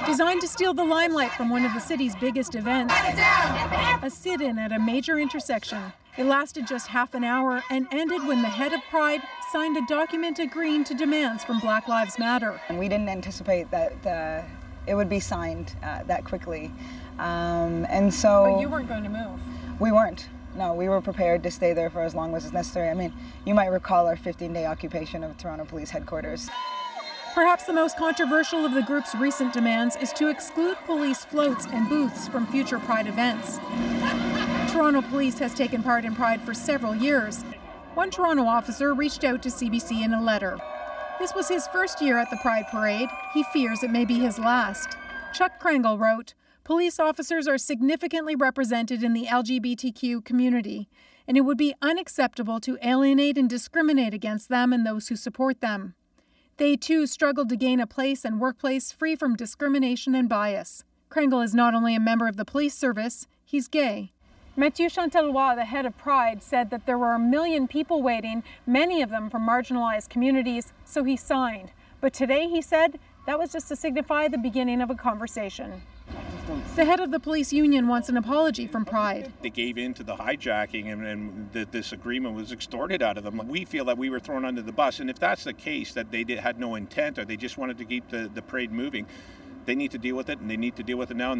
Designed to steal the limelight from one of the city's biggest events, a sit-in at a major intersection. It lasted just half an hour and ended when the head of Pride signed a document agreeing to demands from Black Lives Matter. And we didn't anticipate that it would be signed that quickly. And so... But you weren't going to move. We weren't. No, we were prepared to stay there for as long as it's necessary. I mean, you might recall our 15-day occupation of Toronto Police Headquarters. Perhaps the most controversial of the group's recent demands is to exclude police floats and booths from future Pride events. Toronto Police has taken part in Pride for several years. One Toronto officer reached out to CBC in a letter. This was his first year at the Pride Parade. He fears it may be his last. Chuck Krangle wrote, "Police officers are significantly represented in the LGBTQ community, and it would be unacceptable to alienate and discriminate against them and those who support them. They, too, struggled to gain a place and workplace free from discrimination and bias." Krangle is not only a member of the police service, he's gay. Mathieu Chantelois, the head of Pride, said that there were 1 million people waiting, many of them from marginalized communities, so he signed. But today, he said, that was just to signify the beginning of a conversation. The head of the police union wants an apology from Pride. They gave in to the hijacking and this agreement was extorted out of them. We feel that we were thrown under the bus, and if that's the case, that they had no intent or they just wanted to keep the parade moving, they need to deal with it, and they need to deal with it now.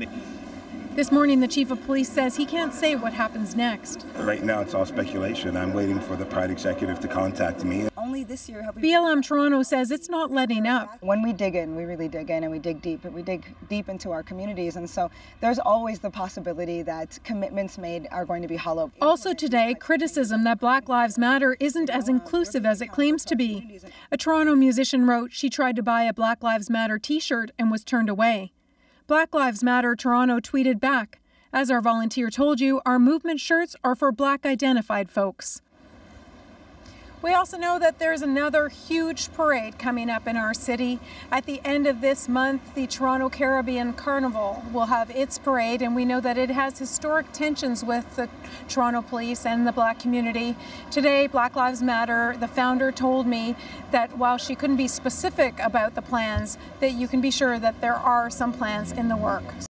This morning, the chief of police says he can't say what happens next. Right now, it's all speculation. I'm waiting for the Pride executive to contact me. Only this year have we... BLM Toronto says it's not letting up. When we dig in, we really dig in, and we dig deep. We dig deep into our communities, and so there's always the possibility that commitments made are going to be hollow. Also today, criticism that Black Lives Matter isn't as inclusive as it claims to be. A Toronto musician wrote she tried to buy a Black Lives Matter t-shirt and was turned away. Black Lives Matter Toronto tweeted back, "As our volunteer told you, our movement shirts are for Black identified folks." We also know that there's another huge parade coming up in our city. At the end of this month, the Toronto Caribbean Carnival will have its parade, and we know that it has historic tensions with the Toronto Police and the Black community. Today, Black Lives Matter, the founder, told me that while she couldn't be specific about the plans, that you can be sure that there are some plans in the works.